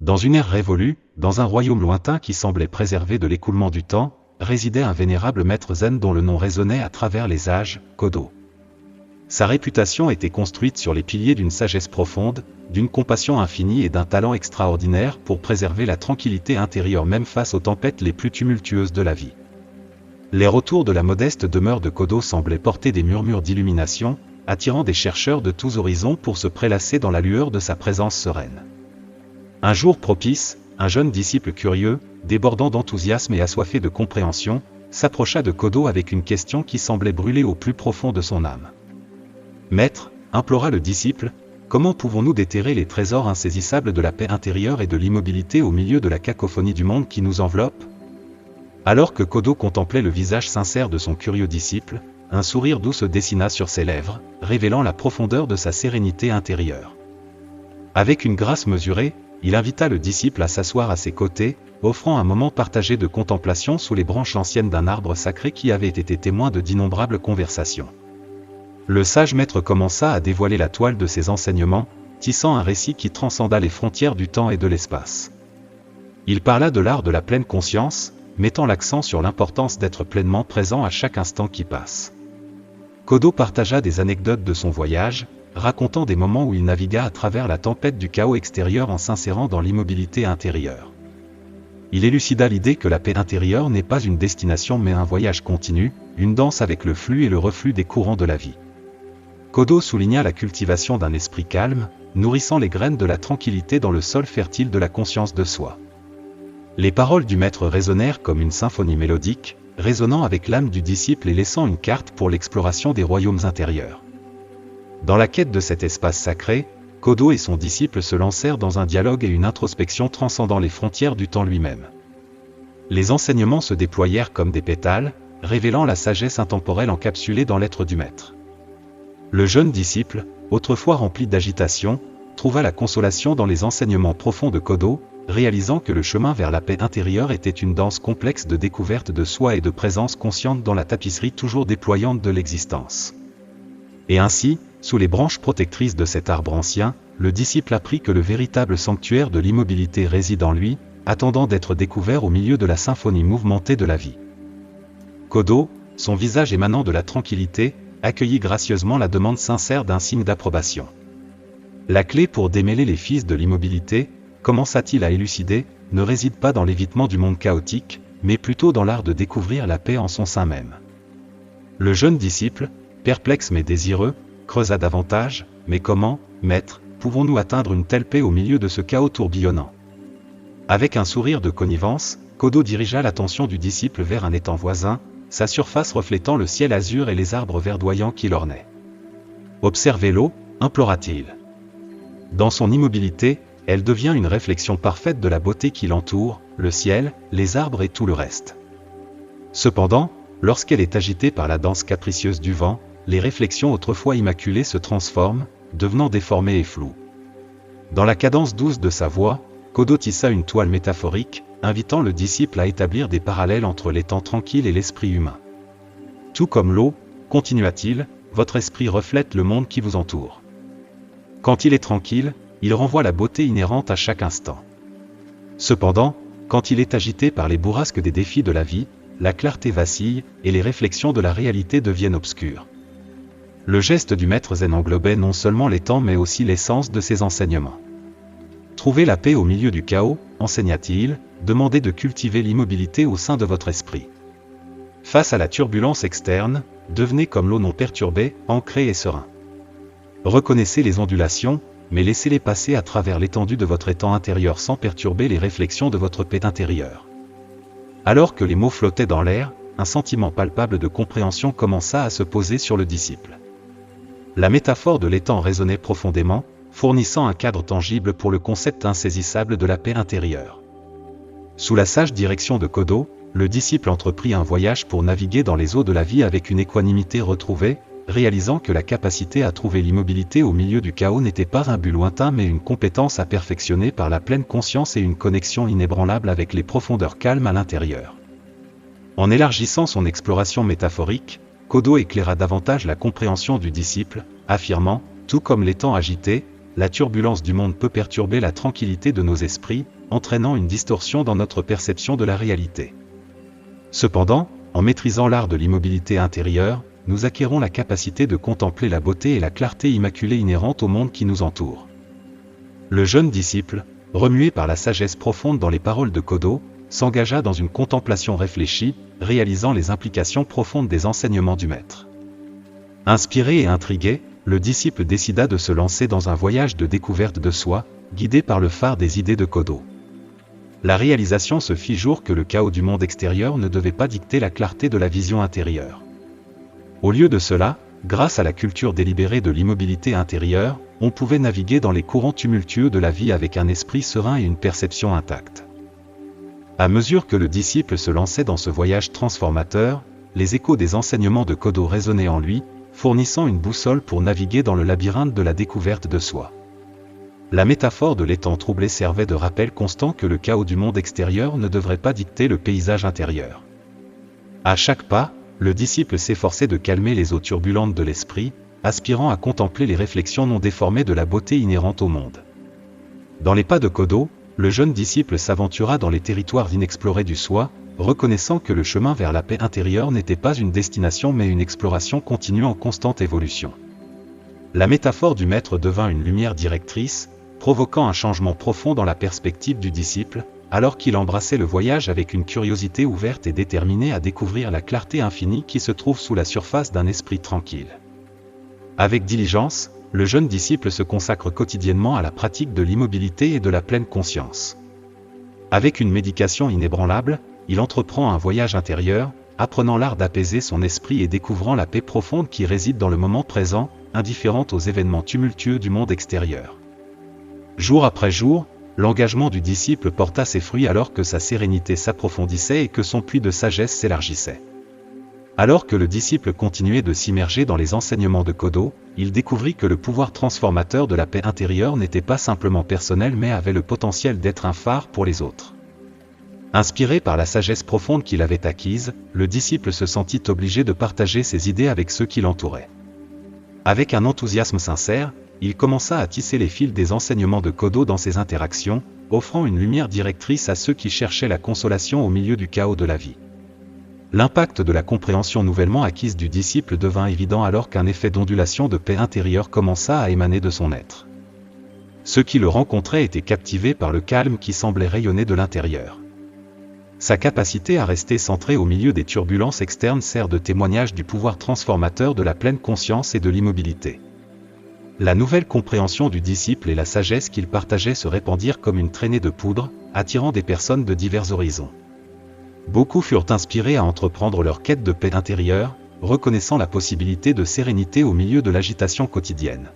Dans une ère révolue, dans un royaume lointain qui semblait préservé de l'écoulement du temps, résidait un vénérable maître zen dont le nom résonnait à travers les âges, Kodo. Sa réputation était construite sur les piliers d'une sagesse profonde, d'une compassion infinie et d'un talent extraordinaire pour préserver la tranquillité intérieure même face aux tempêtes les plus tumultueuses de la vie. L'air autour de la modeste demeure de Kodo semblait porter des murmures d'illumination, attirant des chercheurs de tous horizons pour se prélasser dans la lueur de sa présence sereine. Un jour propice, un jeune disciple curieux, débordant d'enthousiasme et assoiffé de compréhension, s'approcha de Kodo avec une question qui semblait brûler au plus profond de son âme. « Maître, » implora le disciple, « comment pouvons-nous déterrer les trésors insaisissables de la paix intérieure et de l'immobilité au milieu de la cacophonie du monde qui nous enveloppe ?» Alors que Kodo contemplait le visage sincère de son curieux disciple, un sourire doux se dessina sur ses lèvres, révélant la profondeur de sa sérénité intérieure. Avec une grâce mesurée, il invita le disciple à s'asseoir à ses côtés, offrant un moment partagé de contemplation sous les branches anciennes d'un arbre sacré qui avait été témoin de d'innombrables conversations. Le sage maître commença à dévoiler la toile de ses enseignements, tissant un récit qui transcenda les frontières du temps et de l'espace. Il parla de l'art de la pleine conscience, mettant l'accent sur l'importance d'être pleinement présent à chaque instant qui passe. Kodo partagea des anecdotes de son voyage, racontant des moments où il navigua à travers la tempête du chaos extérieur en s'insérant dans l'immobilité intérieure. Il élucida l'idée que la paix intérieure n'est pas une destination mais un voyage continu, une danse avec le flux et le reflux des courants de la vie. Kodo souligna la cultivation d'un esprit calme, nourrissant les graines de la tranquillité dans le sol fertile de la conscience de soi. Les paroles du maître résonnèrent comme une symphonie mélodique, résonnant avec l'âme du disciple et laissant une carte pour l'exploration des royaumes intérieurs. Dans la quête de cet espace sacré, Kodo et son disciple se lancèrent dans un dialogue et une introspection transcendant les frontières du temps lui-même. Les enseignements se déployèrent comme des pétales, révélant la sagesse intemporelle encapsulée dans l'être du maître. Le jeune disciple, autrefois rempli d'agitation, trouva la consolation dans les enseignements profonds de Kodo, réalisant que le chemin vers la paix intérieure était une danse complexe de découverte de soi et de présence consciente dans la tapisserie toujours déployante de l'existence. Et ainsi, sous les branches protectrices de cet arbre ancien, le disciple apprit que le véritable sanctuaire de l'immobilité réside en lui, attendant d'être découvert au milieu de la symphonie mouvementée de la vie. Kodo, son visage émanant de la tranquillité, accueillit gracieusement la demande sincère d'un signe d'approbation. La clé pour démêler les fils de l'immobilité, commença-t-il à élucider, ne réside pas dans l'évitement du monde chaotique, mais plutôt dans l'art de découvrir la paix en son sein même. Le jeune disciple, perplexe mais désireux, creusa davantage, mais comment, maître, pouvons-nous atteindre une telle paix au milieu de ce chaos tourbillonnant ? Avec un sourire de connivence, Kodo dirigea l'attention du disciple vers un étang voisin, sa surface reflétant le ciel azur et les arbres verdoyants qui l'ornaient. « Observez l'eau » implora-t-il. Dans son immobilité, elle devient une réflexion parfaite de la beauté qui l'entoure, le ciel, les arbres et tout le reste. Cependant, lorsqu'elle est agitée par la danse capricieuse du vent, les réflexions autrefois immaculées se transforment, devenant déformées et floues. Dans la cadence douce de sa voix, Kodo tissa une toile métaphorique, invitant le disciple à établir des parallèles entre l'étang tranquille et l'esprit humain. Tout comme l'eau, continua-t-il, votre esprit reflète le monde qui vous entoure. Quand il est tranquille, il renvoie la beauté inhérente à chaque instant. Cependant, quand il est agité par les bourrasques des défis de la vie, la clarté vacille, et les réflexions de la réalité deviennent obscures. Le geste du maître zen englobait non seulement l'étang mais aussi l'essence de ses enseignements. Trouvez la paix au milieu du chaos, enseigna-t-il, demandez de cultiver l'immobilité au sein de votre esprit. Face à la turbulence externe, devenez comme l'eau non perturbée, ancré et serein. Reconnaissez les ondulations, mais laissez-les passer à travers l'étendue de votre étang intérieur sans perturber les réflexions de votre paix intérieure. Alors que les mots flottaient dans l'air, un sentiment palpable de compréhension commença à se poser sur le disciple. La métaphore de l'étang résonnait profondément, fournissant un cadre tangible pour le concept insaisissable de la paix intérieure. Sous la sage direction de Kodo, le disciple entreprit un voyage pour naviguer dans les eaux de la vie avec une équanimité retrouvée, réalisant que la capacité à trouver l'immobilité au milieu du chaos n'était pas un but lointain mais une compétence à perfectionner par la pleine conscience et une connexion inébranlable avec les profondeurs calmes à l'intérieur. En élargissant son exploration métaphorique, Kodo éclaira davantage la compréhension du disciple, affirmant, tout comme l'étang agité, la turbulence du monde peut perturber la tranquillité de nos esprits, entraînant une distorsion dans notre perception de la réalité. Cependant, en maîtrisant l'art de l'immobilité intérieure, nous acquérons la capacité de contempler la beauté et la clarté immaculée inhérentes au monde qui nous entoure. Le jeune disciple, remué par la sagesse profonde dans les paroles de Kodo, s'engagea dans une contemplation réfléchie, réalisant les implications profondes des enseignements du maître. Inspiré et intrigué, le disciple décida de se lancer dans un voyage de découverte de soi, guidé par le phare des idées de Kodo. La réalisation se fit jour que le chaos du monde extérieur ne devait pas dicter la clarté de la vision intérieure. Au lieu de cela, grâce à la culture délibérée de l'immobilité intérieure, on pouvait naviguer dans les courants tumultueux de la vie avec un esprit serein et une perception intacte. À mesure que le disciple se lançait dans ce voyage transformateur, les échos des enseignements de Kodo résonnaient en lui, fournissant une boussole pour naviguer dans le labyrinthe de la découverte de soi. La métaphore de l'étang troublé servait de rappel constant que le chaos du monde extérieur ne devrait pas dicter le paysage intérieur. À chaque pas, le disciple s'efforçait de calmer les eaux turbulentes de l'esprit, aspirant à contempler les réflexions non déformées de la beauté inhérente au monde. Dans les pas de Kodo, le jeune disciple s'aventura dans les territoires inexplorés du soi, reconnaissant que le chemin vers la paix intérieure n'était pas une destination mais une exploration continue en constante évolution. La métaphore du maître devint une lumière directrice, provoquant un changement profond dans la perspective du disciple, alors qu'il embrassait le voyage avec une curiosité ouverte et déterminée à découvrir la clarté infinie qui se trouve sous la surface d'un esprit tranquille. Avec diligence, le jeune disciple se consacre quotidiennement à la pratique de l'immobilité et de la pleine conscience. Avec une méditation inébranlable, il entreprend un voyage intérieur, apprenant l'art d'apaiser son esprit et découvrant la paix profonde qui réside dans le moment présent, indifférente aux événements tumultueux du monde extérieur. Jour après jour, l'engagement du disciple porta ses fruits alors que sa sérénité s'approfondissait et que son puits de sagesse s'élargissait. Alors que le disciple continuait de s'immerger dans les enseignements de Kodo, il découvrit que le pouvoir transformateur de la paix intérieure n'était pas simplement personnel mais avait le potentiel d'être un phare pour les autres. Inspiré par la sagesse profonde qu'il avait acquise, le disciple se sentit obligé de partager ses idées avec ceux qui l'entouraient. Avec un enthousiasme sincère, il commença à tisser les fils des enseignements de Kodo dans ses interactions, offrant une lumière directrice à ceux qui cherchaient la consolation au milieu du chaos de la vie. L'impact de la compréhension nouvellement acquise du disciple devint évident alors qu'un effet d'ondulation de paix intérieure commença à émaner de son être. Ceux qui le rencontraient étaient captivés par le calme qui semblait rayonner de l'intérieur. Sa capacité à rester centré au milieu des turbulences externes sert de témoignage du pouvoir transformateur de la pleine conscience et de l'immobilité. La nouvelle compréhension du disciple et la sagesse qu'il partageait se répandirent comme une traînée de poudre, attirant des personnes de divers horizons. Beaucoup furent inspirés à entreprendre leur quête de paix intérieure, reconnaissant la possibilité de sérénité au milieu de l'agitation quotidienne.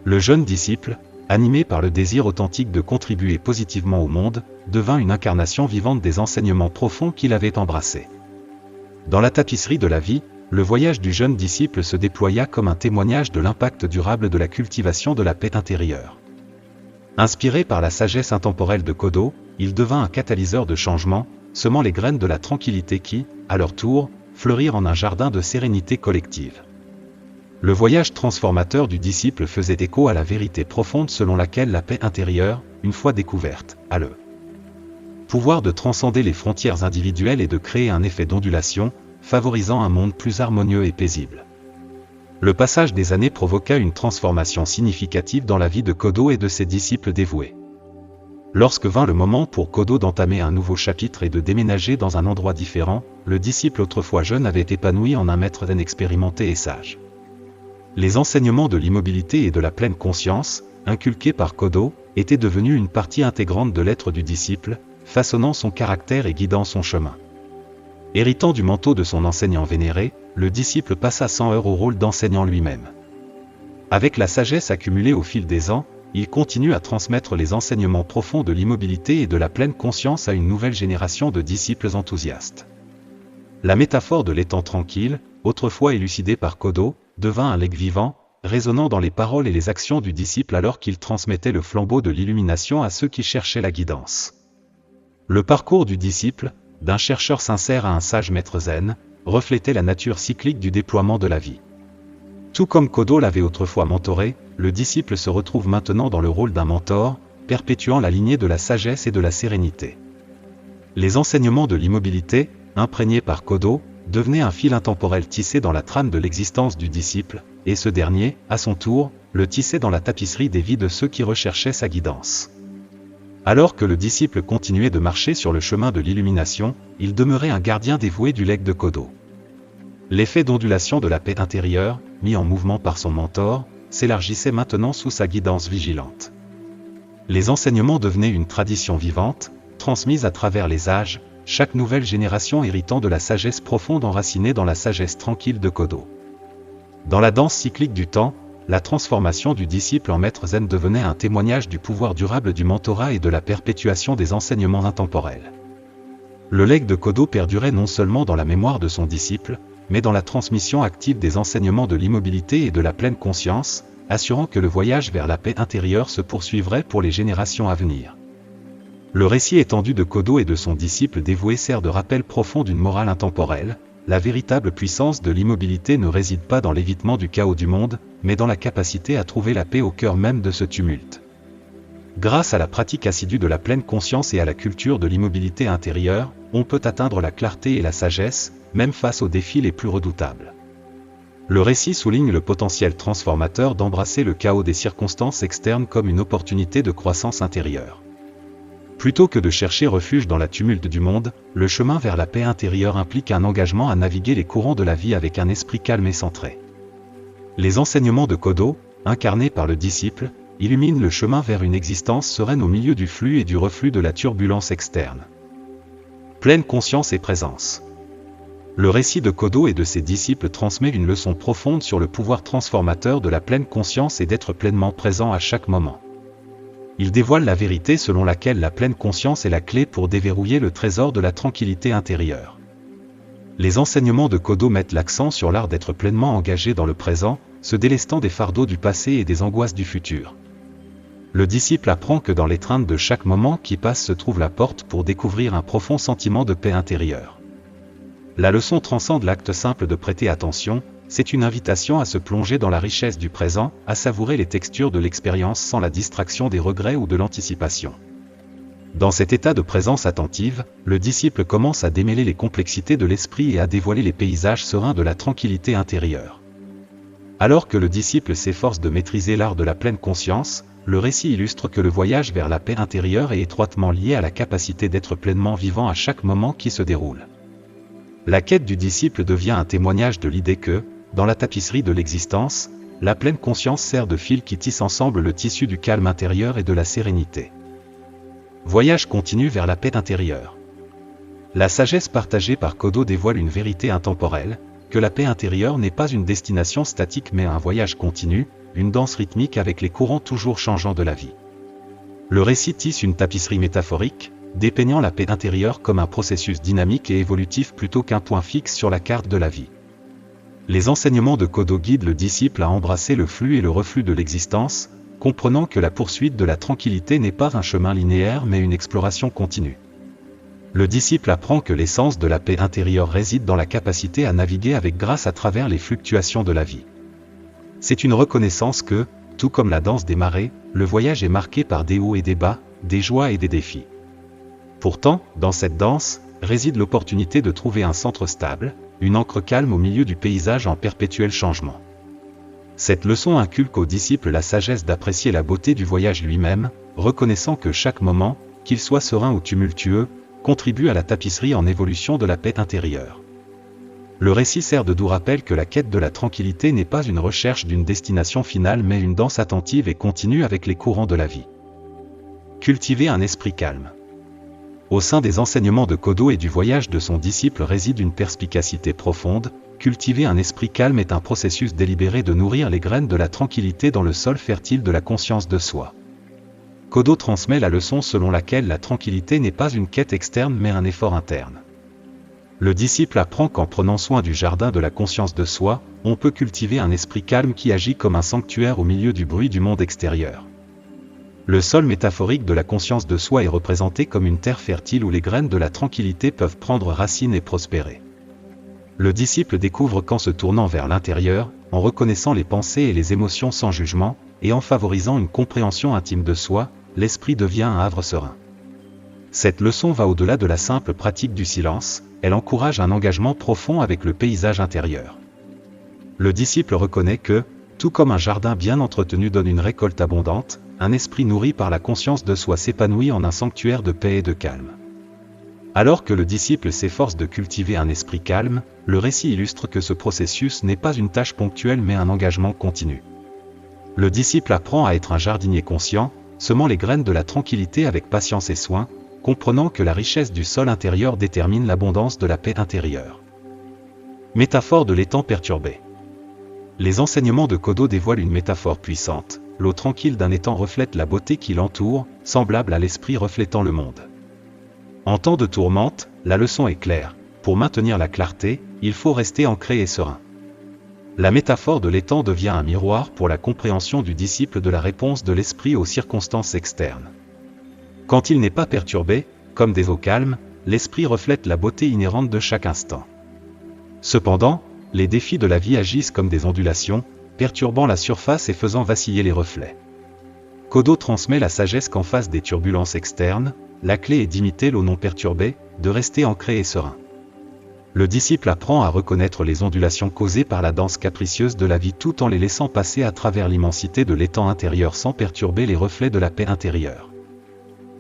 Le jeune disciple, animé par le désir authentique de contribuer positivement au monde, devint une incarnation vivante des enseignements profonds qu'il avait embrassés. Dans la tapisserie de la vie, le voyage du jeune disciple se déploya comme un témoignage de l'impact durable de la cultivation de la paix intérieure. Inspiré par la sagesse intemporelle de Kodo, il devint un catalyseur de changement, semant les graines de la tranquillité qui, à leur tour, fleurirent en un jardin de sérénité collective. Le voyage transformateur du disciple faisait écho à la vérité profonde selon laquelle la paix intérieure, une fois découverte, a le pouvoir de transcender les frontières individuelles et de créer un effet d'ondulation, favorisant un monde plus harmonieux et paisible. Le passage des années provoqua une transformation significative dans la vie de Kodo et de ses disciples dévoués. Lorsque vint le moment pour Kodo d'entamer un nouveau chapitre et de déménager dans un endroit différent, le disciple autrefois jeune avait épanoui en un maître zen expérimenté et sage. Les enseignements de l'immobilité et de la pleine conscience, inculqués par Kodo, étaient devenus une partie intégrante de l'être du disciple, façonnant son caractère et guidant son chemin. Héritant du manteau de son enseignant vénéré, le disciple passa 100 heures au rôle d'enseignant lui-même. Avec la sagesse accumulée au fil des ans, il continue à transmettre les enseignements profonds de l'immobilité et de la pleine conscience à une nouvelle génération de disciples enthousiastes. La métaphore de l'étang tranquille, autrefois élucidée par Kodo, devint un legs vivant, résonnant dans les paroles et les actions du disciple alors qu'il transmettait le flambeau de l'illumination à ceux qui cherchaient la guidance. Le parcours du disciple, d'un chercheur sincère à un sage maître zen, reflétait la nature cyclique du déploiement de la vie. Tout comme Kodo l'avait autrefois mentoré, le disciple se retrouve maintenant dans le rôle d'un mentor, perpétuant la lignée de la sagesse et de la sérénité. Les enseignements de l'immobilité, imprégnés par Kodo, devenaient un fil intemporel tissé dans la trame de l'existence du disciple, et ce dernier, à son tour, le tissait dans la tapisserie des vies de ceux qui recherchaient sa guidance. Alors que le disciple continuait de marcher sur le chemin de l'illumination, il demeurait un gardien dévoué du legs de Kodo. L'effet d'ondulation de la paix intérieure, mis en mouvement par son mentor, s'élargissait maintenant sous sa guidance vigilante. Les enseignements devenaient une tradition vivante, transmise à travers les âges, chaque nouvelle génération héritant de la sagesse profonde enracinée dans la sagesse tranquille de Kodo. Dans la danse cyclique du temps, la transformation du disciple en maître zen devenait un témoignage du pouvoir durable du mentorat et de la perpétuation des enseignements intemporels. Le legs de Kodo perdurait non seulement dans la mémoire de son disciple, mais dans la transmission active des enseignements de l'immobilité et de la pleine conscience, assurant que le voyage vers la paix intérieure se poursuivrait pour les générations à venir. Le récit étendu de Kodo et de son disciple dévoué sert de rappel profond d'une morale intemporelle. La véritable puissance de l'immobilité ne réside pas dans l'évitement du chaos du monde, mais dans la capacité à trouver la paix au cœur même de ce tumulte. Grâce à la pratique assidue de la pleine conscience et à la culture de l'immobilité intérieure, on peut atteindre la clarté et la sagesse, même face aux défis les plus redoutables. Le récit souligne le potentiel transformateur d'embrasser le chaos des circonstances externes comme une opportunité de croissance intérieure. Plutôt que de chercher refuge dans la tumulte du monde, le chemin vers la paix intérieure implique un engagement à naviguer les courants de la vie avec un esprit calme et centré. Les enseignements de Kodo, incarnés par le disciple, illuminent le chemin vers une existence sereine au milieu du flux et du reflux de la turbulence externe. Pleine conscience et présence. Le récit de Kodo et de ses disciples transmet une leçon profonde sur le pouvoir transformateur de la pleine conscience et d'être pleinement présent à chaque moment. Il dévoile la vérité selon laquelle la pleine conscience est la clé pour déverrouiller le trésor de la tranquillité intérieure. Les enseignements de Kodo mettent l'accent sur l'art d'être pleinement engagé dans le présent, se délestant des fardeaux du passé et des angoisses du futur. Le disciple apprend que dans l'étreinte de chaque moment qui passe se trouve la porte pour découvrir un profond sentiment de paix intérieure. La leçon transcende l'acte simple de prêter attention, c'est une invitation à se plonger dans la richesse du présent, à savourer les textures de l'expérience sans la distraction des regrets ou de l'anticipation. Dans cet état de présence attentive, le disciple commence à démêler les complexités de l'esprit et à dévoiler les paysages sereins de la tranquillité intérieure. Alors que le disciple s'efforce de maîtriser l'art de la pleine conscience, le récit illustre que le voyage vers la paix intérieure est étroitement lié à la capacité d'être pleinement vivant à chaque moment qui se déroule. La quête du disciple devient un témoignage de l'idée que, dans la tapisserie de l'existence, la pleine conscience sert de fil qui tisse ensemble le tissu du calme intérieur et de la sérénité. Voyage continu vers la paix intérieure. La sagesse partagée par Kodo dévoile une vérité intemporelle, que la paix intérieure n'est pas une destination statique mais un voyage continu, une danse rythmique avec les courants toujours changeants de la vie. Le récit tisse une tapisserie métaphorique, dépeignant la paix intérieure comme un processus dynamique et évolutif plutôt qu'un point fixe sur la carte de la vie. Les enseignements de Kodo guident le disciple à embrasser le flux et le reflux de l'existence, comprenant que la poursuite de la tranquillité n'est pas un chemin linéaire mais une exploration continue. Le disciple apprend que l'essence de la paix intérieure réside dans la capacité à naviguer avec grâce à travers les fluctuations de la vie. C'est une reconnaissance que, tout comme la danse des marées, le voyage est marqué par des hauts et des bas, des joies et des défis. Pourtant, dans cette danse, réside l'opportunité de trouver un centre stable, une ancre calme au milieu du paysage en perpétuel changement. Cette leçon inculque aux disciples la sagesse d'apprécier la beauté du voyage lui-même, reconnaissant que chaque moment, qu'il soit serein ou tumultueux, contribue à la tapisserie en évolution de la paix intérieure. Le récit sert de doux rappel que la quête de la tranquillité n'est pas une recherche d'une destination finale mais une danse attentive et continue avec les courants de la vie. Cultiver un esprit calme. Au sein des enseignements de Kodo et du voyage de son disciple réside une perspicacité profonde. Cultiver un esprit calme est un processus délibéré de nourrir les graines de la tranquillité dans le sol fertile de la conscience de soi. Kodo transmet la leçon selon laquelle la tranquillité n'est pas une quête externe mais un effort interne. Le disciple apprend qu'en prenant soin du jardin de la conscience de soi, on peut cultiver un esprit calme qui agit comme un sanctuaire au milieu du bruit du monde extérieur. Le sol métaphorique de la conscience de soi est représenté comme une terre fertile où les graines de la tranquillité peuvent prendre racine et prospérer. Le disciple découvre qu'en se tournant vers l'intérieur, en reconnaissant les pensées et les émotions sans jugement, et en favorisant une compréhension intime de soi, l'esprit devient un havre serein. Cette leçon va au-delà de la simple pratique du silence, elle encourage un engagement profond avec le paysage intérieur. Le disciple reconnaît que, tout comme un jardin bien entretenu donne une récolte abondante, un esprit nourri par la conscience de soi s'épanouit en un sanctuaire de paix et de calme. Alors que le disciple s'efforce de cultiver un esprit calme, le récit illustre que ce processus n'est pas une tâche ponctuelle mais un engagement continu. Le disciple apprend à être un jardinier conscient, semant les graines de la tranquillité avec patience et soin, comprenant que la richesse du sol intérieur détermine l'abondance de la paix intérieure. Métaphore de l'étang perturbé. Les enseignements de Kodo dévoilent une métaphore puissante. L'eau tranquille d'un étang reflète la beauté qui l'entoure, semblable à l'esprit reflétant le monde. En temps de tourmente, la leçon est claire. Pour maintenir la clarté, il faut rester ancré et serein. La métaphore de l'étang devient un miroir pour la compréhension du disciple de la réponse de l'esprit aux circonstances externes. Quand il n'est pas perturbé, comme des eaux calmes, l'esprit reflète la beauté inhérente de chaque instant. Cependant, les défis de la vie agissent comme des ondulations, perturbant la surface et faisant vaciller les reflets. Kodo transmet la sagesse qu'en face des turbulences externes, la clé est d'imiter l'eau non perturbée, de rester ancré et serein. Le disciple apprend à reconnaître les ondulations causées par la danse capricieuse de la vie tout en les laissant passer à travers l'immensité de l'étang intérieur sans perturber les reflets de la paix intérieure.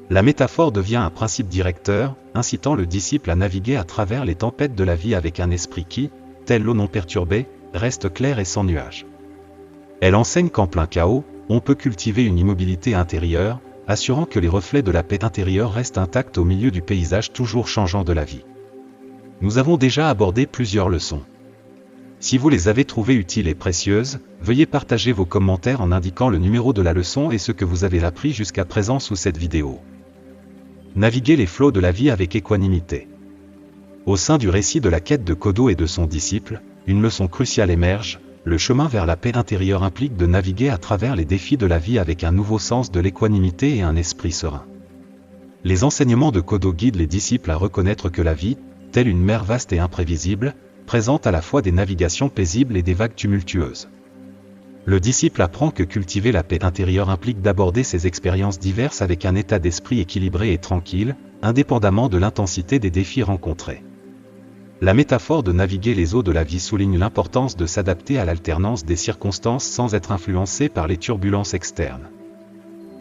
La métaphore devient un principe directeur, incitant le disciple à naviguer à travers les tempêtes de la vie avec un esprit qui, tel l'eau non perturbée, reste clair et sans nuages. Elle enseigne qu'en plein chaos, on peut cultiver une immobilité intérieure, assurant que les reflets de la paix intérieure restent intacts au milieu du paysage toujours changeant de la vie. Nous avons déjà abordé plusieurs leçons. Si vous les avez trouvées utiles et précieuses, veuillez partager vos commentaires en indiquant le numéro de la leçon et ce que vous avez appris jusqu'à présent sous cette vidéo. Naviguer les flots de la vie avec équanimité. Au sein du récit de la quête de Kodo et de son disciple, une leçon cruciale émerge. Le chemin vers la paix intérieure implique de naviguer à travers les défis de la vie avec un nouveau sens de l'équanimité et un esprit serein. Les enseignements de Kodo guident les disciples à reconnaître que la vie, telle une mer vaste et imprévisible, présente à la fois des navigations paisibles et des vagues tumultueuses. Le disciple apprend que cultiver la paix intérieure implique d'aborder ces expériences diverses avec un état d'esprit équilibré et tranquille, indépendamment de l'intensité des défis rencontrés. La métaphore de naviguer les eaux de la vie souligne l'importance de s'adapter à l'alternance des circonstances sans être influencé par les turbulences externes.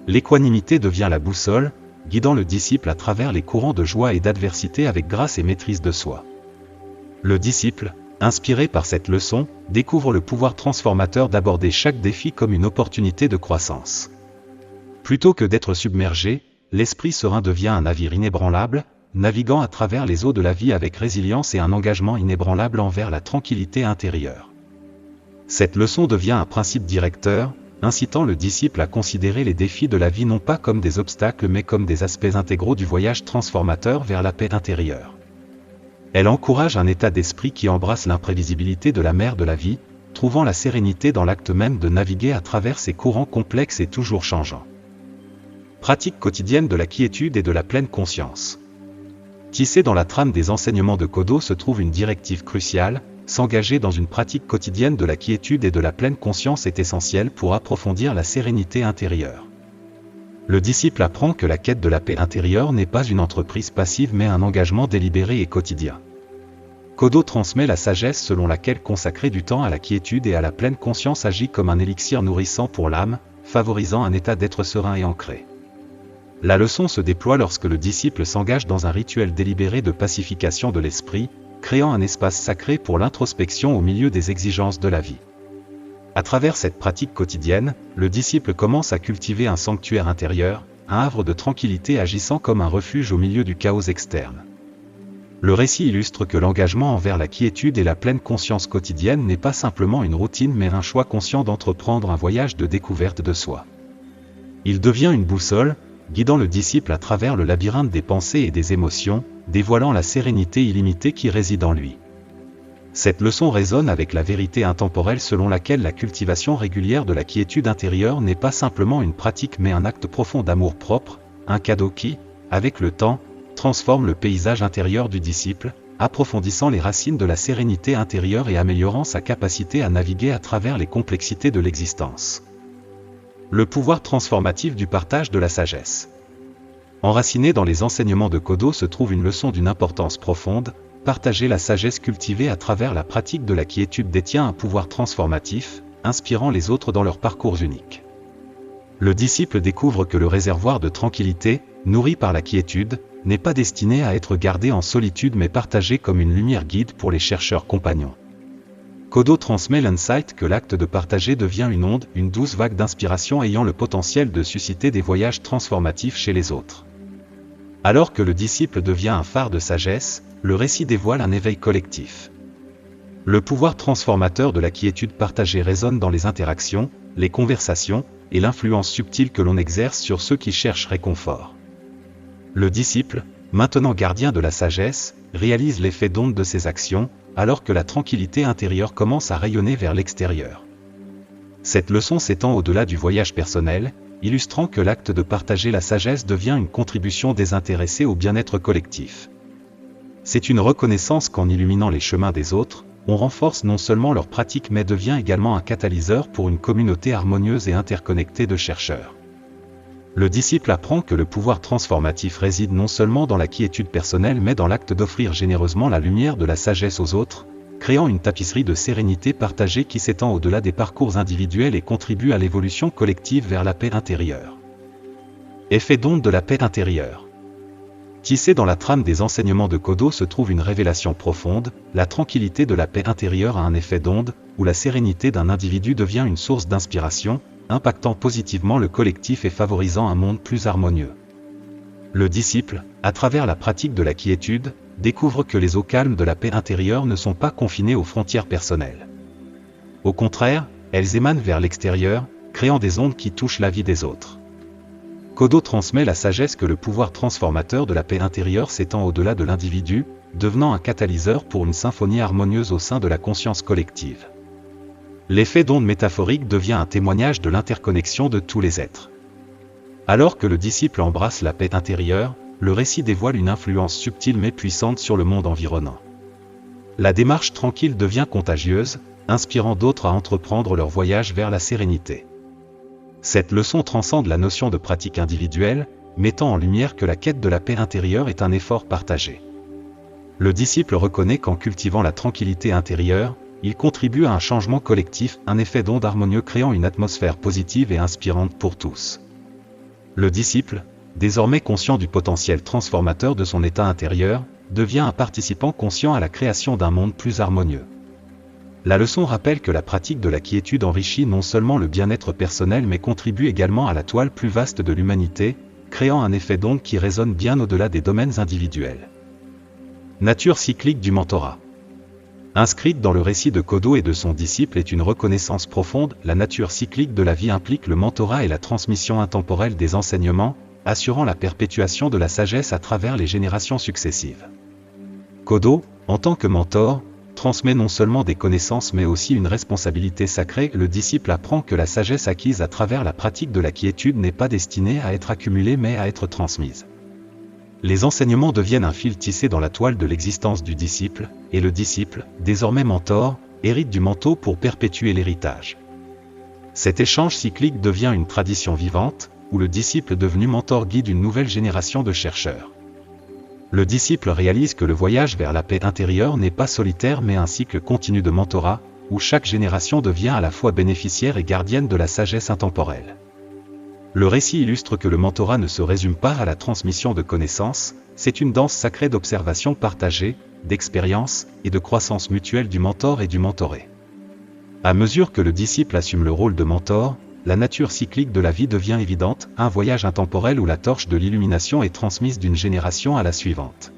L'équanimité devient la boussole, guidant le disciple à travers les courants de joie et d'adversité avec grâce et maîtrise de soi. Le disciple, inspiré par cette leçon, découvre le pouvoir transformateur d'aborder chaque défi comme une opportunité de croissance. Plutôt que d'être submergé, l'esprit serein devient un navire inébranlable, naviguant à travers les eaux de la vie avec résilience et un engagement inébranlable envers la tranquillité intérieure. Cette leçon devient un principe directeur, incitant le disciple à considérer les défis de la vie non pas comme des obstacles mais comme des aspects intégraux du voyage transformateur vers la paix intérieure. Elle encourage un état d'esprit qui embrasse l'imprévisibilité de la mer de la vie, trouvant la sérénité dans l'acte même de naviguer à travers ces courants complexes et toujours changeants. Pratique quotidienne de la quiétude et de la pleine conscience. Tissée dans la trame des enseignements de Kodo se trouve une directive cruciale, s'engager dans une pratique quotidienne de la quiétude et de la pleine conscience est essentiel pour approfondir la sérénité intérieure. Le disciple apprend que la quête de la paix intérieure n'est pas une entreprise passive mais un engagement délibéré et quotidien. Kodo transmet la sagesse selon laquelle consacrer du temps à la quiétude et à la pleine conscience agit comme un élixir nourrissant pour l'âme, favorisant un état d'être serein et ancré. La leçon se déploie lorsque le disciple s'engage dans un rituel délibéré de pacification de l'esprit, créant un espace sacré pour l'introspection au milieu des exigences de la vie. À travers cette pratique quotidienne, le disciple commence à cultiver un sanctuaire intérieur, un havre de tranquillité agissant comme un refuge au milieu du chaos externe. Le récit illustre que l'engagement envers la quiétude et la pleine conscience quotidienne n'est pas simplement une routine mais un choix conscient d'entreprendre un voyage de découverte de soi. Il devient une boussole, guidant le disciple à travers le labyrinthe des pensées et des émotions, dévoilant la sérénité illimitée qui réside en lui. Cette leçon résonne avec la vérité intemporelle selon laquelle la cultivation régulière de la quiétude intérieure n'est pas simplement une pratique mais un acte profond d'amour-propre, un cadeau qui, avec le temps, transforme le paysage intérieur du disciple, approfondissant les racines de la sérénité intérieure et améliorant sa capacité à naviguer à travers les complexités de l'existence. Le pouvoir transformatif du partage de la sagesse. Enraciné dans les enseignements de Kodo se trouve une leçon d'une importance profonde. Partager la sagesse cultivée à travers la pratique de la quiétude détient un pouvoir transformatif, inspirant les autres dans leur parcours unique. Le disciple découvre que le réservoir de tranquillité, nourri par la quiétude, n'est pas destiné à être gardé en solitude mais partagé comme une lumière guide pour les chercheurs compagnons. Kodo transmet l'insight que l'acte de partager devient une onde, une douce vague d'inspiration ayant le potentiel de susciter des voyages transformatifs chez les autres. Alors que le disciple devient un phare de sagesse, le récit dévoile un éveil collectif. Le pouvoir transformateur de la quiétude partagée résonne dans les interactions, les conversations, et l'influence subtile que l'on exerce sur ceux qui cherchent réconfort. Le disciple, maintenant gardien de la sagesse, réalise l'effet d'onde de ses actions, alors que la tranquillité intérieure commence à rayonner vers l'extérieur. Cette leçon s'étend au-delà du voyage personnel, illustrant que l'acte de partager la sagesse devient une contribution désintéressée au bien-être collectif. C'est une reconnaissance qu'en illuminant les chemins des autres, on renforce non seulement leur pratique mais devient également un catalyseur pour une communauté harmonieuse et interconnectée de chercheurs. Le disciple apprend que le pouvoir transformatif réside non seulement dans la quiétude personnelle mais dans l'acte d'offrir généreusement la lumière de la sagesse aux autres, créant une tapisserie de sérénité partagée qui s'étend au-delà des parcours individuels et contribue à l'évolution collective vers la paix intérieure. Effet d'onde de la paix intérieure. Tissé dans la trame des enseignements de Kodo se trouve une révélation profonde, la tranquillité de la paix intérieure a un effet d'onde, où la sérénité d'un individu devient une source d'inspiration, impactant positivement le collectif et favorisant un monde plus harmonieux. Le disciple, à travers la pratique de la quiétude, découvre que les eaux calmes de la paix intérieure ne sont pas confinées aux frontières personnelles. Au contraire, elles émanent vers l'extérieur, créant des ondes qui touchent la vie des autres. Kodo transmet la sagesse que le pouvoir transformateur de la paix intérieure s'étend au-delà de l'individu, devenant un catalyseur pour une symphonie harmonieuse au sein de la conscience collective. L'effet d'onde métaphorique devient un témoignage de l'interconnexion de tous les êtres. Alors que le disciple embrasse la paix intérieure, le récit dévoile une influence subtile mais puissante sur le monde environnant. La démarche tranquille devient contagieuse, inspirant d'autres à entreprendre leur voyage vers la sérénité. Cette leçon transcende la notion de pratique individuelle, mettant en lumière que la quête de la paix intérieure est un effort partagé. Le disciple reconnaît qu'en cultivant la tranquillité intérieure, il contribue à un changement collectif, un effet d'onde harmonieux créant une atmosphère positive et inspirante pour tous. Le disciple, désormais conscient du potentiel transformateur de son état intérieur, devient un participant conscient à la création d'un monde plus harmonieux. La leçon rappelle que la pratique de la quiétude enrichit non seulement le bien-être personnel mais contribue également à la toile plus vaste de l'humanité, créant un effet d'onde qui résonne bien au-delà des domaines individuels. Nature cyclique du mentorat. Inscrite dans le récit de Kodo et de son disciple est une reconnaissance profonde, la nature cyclique de la vie implique le mentorat et la transmission intemporelle des enseignements, assurant la perpétuation de la sagesse à travers les générations successives. Kodo, en tant que mentor, transmet non seulement des connaissances mais aussi une responsabilité sacrée. Le disciple apprend que la sagesse acquise à travers la pratique de la quiétude n'est pas destinée à être accumulée mais à être transmise. Les enseignements deviennent un fil tissé dans la toile de l'existence du disciple, et le disciple, désormais mentor, hérite du manteau pour perpétuer l'héritage. Cet échange cyclique devient une tradition vivante, où le disciple devenu mentor guide une nouvelle génération de chercheurs. Le disciple réalise que le voyage vers la paix intérieure n'est pas solitaire mais un cycle continu de mentorat, où chaque génération devient à la fois bénéficiaire et gardienne de la sagesse intemporelle. Le récit illustre que le mentorat ne se résume pas à la transmission de connaissances, c'est une danse sacrée d'observation partagée, d'expérience et de croissance mutuelle du mentor et du mentoré. À mesure que le disciple assume le rôle de mentor, la nature cyclique de la vie devient évidente, un voyage intemporel où la torche de l'illumination est transmise d'une génération à la suivante.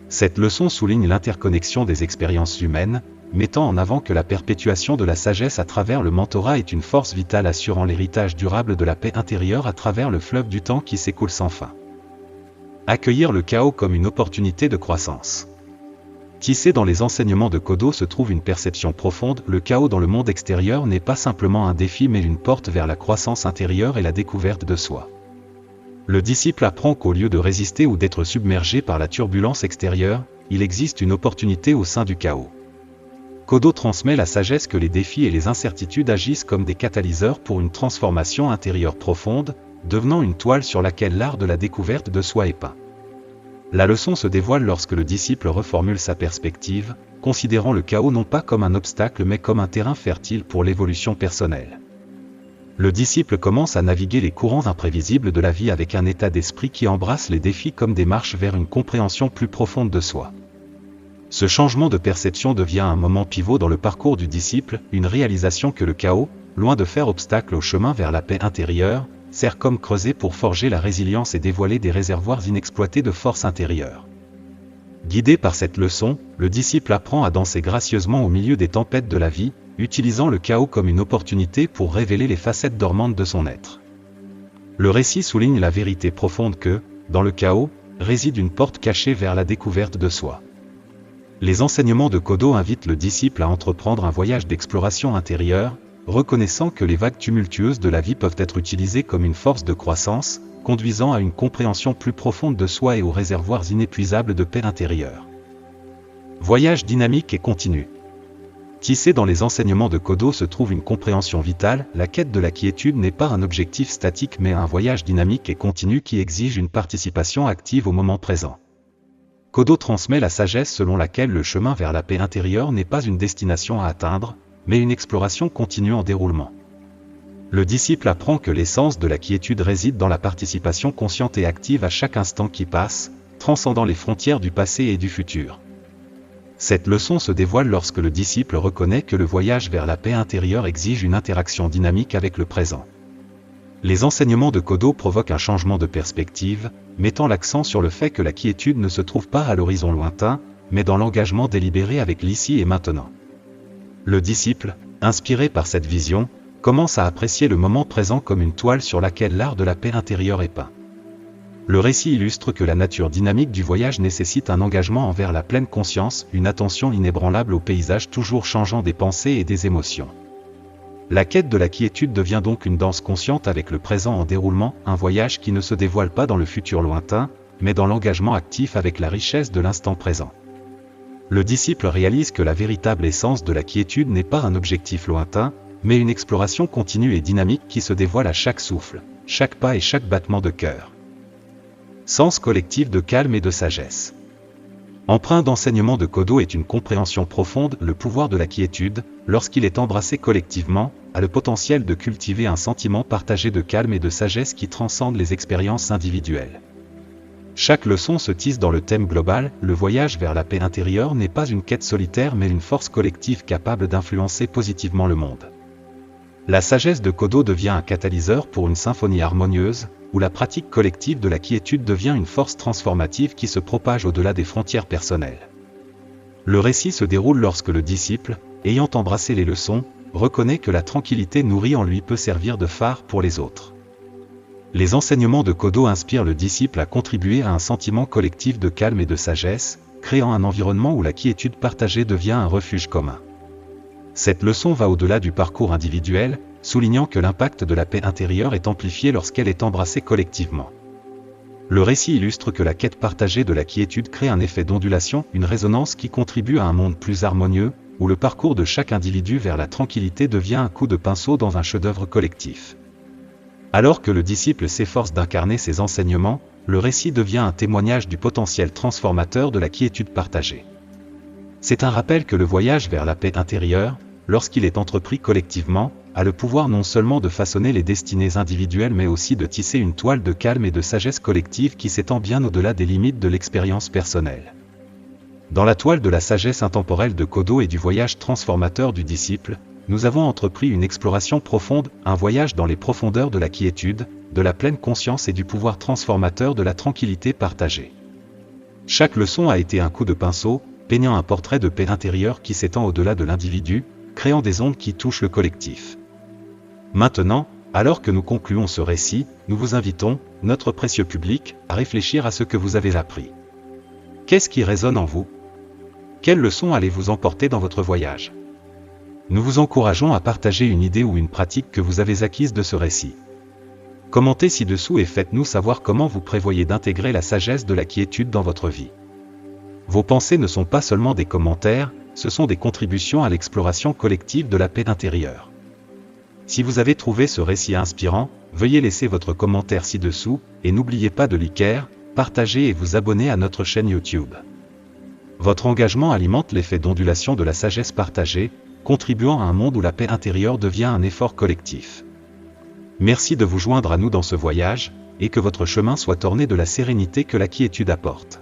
Cette leçon souligne l'interconnexion des expériences humaines, mettant en avant que la perpétuation de la sagesse à travers le mentorat est une force vitale assurant l'héritage durable de la paix intérieure à travers le fleuve du temps qui s'écoule sans fin. Accueillir le chaos comme une opportunité de croissance. Tissé dans les enseignements de Kodo se trouve une perception profonde, le chaos dans le monde extérieur n'est pas simplement un défi mais une porte vers la croissance intérieure et la découverte de soi. Le disciple apprend qu'au lieu de résister ou d'être submergé par la turbulence extérieure, il existe une opportunité au sein du chaos. Kodo transmet la sagesse que les défis et les incertitudes agissent comme des catalyseurs pour une transformation intérieure profonde, devenant une toile sur laquelle l'art de la découverte de soi est peint. La leçon se dévoile lorsque le disciple reformule sa perspective, considérant le chaos non pas comme un obstacle mais comme un terrain fertile pour l'évolution personnelle. Le disciple commence à naviguer les courants imprévisibles de la vie avec un état d'esprit qui embrasse les défis comme des marches vers une compréhension plus profonde de soi. Ce changement de perception devient un moment pivot dans le parcours du disciple, une réalisation que le chaos, loin de faire obstacle au chemin vers la paix intérieure, sert comme creuset pour forger la résilience et dévoiler des réservoirs inexploités de force intérieure. Guidé par cette leçon, le disciple apprend à danser gracieusement au milieu des tempêtes de la vie, utilisant le chaos comme une opportunité pour révéler les facettes dormantes de son être. Le récit souligne la vérité profonde que, dans le chaos, réside une porte cachée vers la découverte de soi. Les enseignements de Kodo invitent le disciple à entreprendre un voyage d'exploration intérieure, reconnaissant que les vagues tumultueuses de la vie peuvent être utilisées comme une force de croissance, conduisant à une compréhension plus profonde de soi et aux réservoirs inépuisables de paix intérieure. Voyage dynamique et continu. Tissé dans les enseignements de Kodo se trouve une compréhension vitale, la quête de la quiétude n'est pas un objectif statique mais un voyage dynamique et continu qui exige une participation active au moment présent. Kodo transmet la sagesse selon laquelle le chemin vers la paix intérieure n'est pas une destination à atteindre, mais une exploration continue en déroulement. Le disciple apprend que l'essence de la quiétude réside dans la participation consciente et active à chaque instant qui passe, transcendant les frontières du passé et du futur. Cette leçon se dévoile lorsque le disciple reconnaît que le voyage vers la paix intérieure exige une interaction dynamique avec le présent. Les enseignements de Kodo provoquent un changement de perspective, mettant l'accent sur le fait que la quiétude ne se trouve pas à l'horizon lointain, mais dans l'engagement délibéré avec l'ici et maintenant. Le disciple, inspiré par cette vision, commence à apprécier le moment présent comme une toile sur laquelle l'art de la paix intérieure est peint. Le récit illustre que la nature dynamique du voyage nécessite un engagement envers la pleine conscience, une attention inébranlable au paysage toujours changeant des pensées et des émotions. La quête de la quiétude devient donc une danse consciente avec le présent en déroulement, un voyage qui ne se dévoile pas dans le futur lointain, mais dans l'engagement actif avec la richesse de l'instant présent. Le disciple réalise que la véritable essence de la quiétude n'est pas un objectif lointain, mais une exploration continue et dynamique qui se dévoile à chaque souffle, chaque pas et chaque battement de cœur. Sens collectif de calme et de sagesse. Empreint d'enseignement de Kodo est une compréhension profonde, le pouvoir de la quiétude, lorsqu'il est embrassé collectivement, a le potentiel de cultiver un sentiment partagé de calme et de sagesse qui transcende les expériences individuelles. Chaque leçon se tisse dans le thème global, le voyage vers la paix intérieure n'est pas une quête solitaire mais une force collective capable d'influencer positivement le monde. La sagesse de Kodo devient un catalyseur pour une symphonie harmonieuse, où la pratique collective de la quiétude devient une force transformative qui se propage au-delà des frontières personnelles. Le récit se déroule lorsque le disciple, ayant embrassé les leçons, reconnaît que la tranquillité nourrie en lui peut servir de phare pour les autres. Les enseignements de Kodo inspirent le disciple à contribuer à un sentiment collectif de calme et de sagesse, créant un environnement où la quiétude partagée devient un refuge commun. Cette leçon va au-delà du parcours individuel, soulignant que l'impact de la paix intérieure est amplifié lorsqu'elle est embrassée collectivement. Le récit illustre que la quête partagée de la quiétude crée un effet d'ondulation, une résonance qui contribue à un monde plus harmonieux, où le parcours de chaque individu vers la tranquillité devient un coup de pinceau dans un chef-d'œuvre collectif. Alors que le disciple s'efforce d'incarner ses enseignements, le récit devient un témoignage du potentiel transformateur de la quiétude partagée. C'est un rappel que le voyage vers la paix intérieure, lorsqu'il est entrepris collectivement, a le pouvoir non seulement de façonner les destinées individuelles mais aussi de tisser une toile de calme et de sagesse collective qui s'étend bien au-delà des limites de l'expérience personnelle. Dans la toile de la sagesse intemporelle de Kodo et du voyage transformateur du disciple, nous avons entrepris une exploration profonde, un voyage dans les profondeurs de la quiétude, de la pleine conscience et du pouvoir transformateur de la tranquillité partagée. Chaque leçon a été un coup de pinceau, peignant un portrait de paix intérieure qui s'étend au-delà de l'individu, créant des ondes qui touchent le collectif. Maintenant, alors que nous concluons ce récit, nous vous invitons, notre précieux public, à réfléchir à ce que vous avez appris. Qu'est-ce qui résonne en vous? Quelles leçons allez-vous emporter dans votre voyage? Nous vous encourageons à partager une idée ou une pratique que vous avez acquise de ce récit. Commentez ci-dessous et faites-nous savoir comment vous prévoyez d'intégrer la sagesse de la quiétude dans votre vie. Vos pensées ne sont pas seulement des commentaires, ce sont des contributions à l'exploration collective de la paix intérieure. Si vous avez trouvé ce récit inspirant, veuillez laisser votre commentaire ci-dessous, et n'oubliez pas de liker, partager et vous abonner à notre chaîne YouTube. Votre engagement alimente l'effet d'ondulation de la sagesse partagée, contribuant à un monde où la paix intérieure devient un effort collectif. Merci de vous joindre à nous dans ce voyage, et que votre chemin soit orné de la sérénité que la quiétude apporte.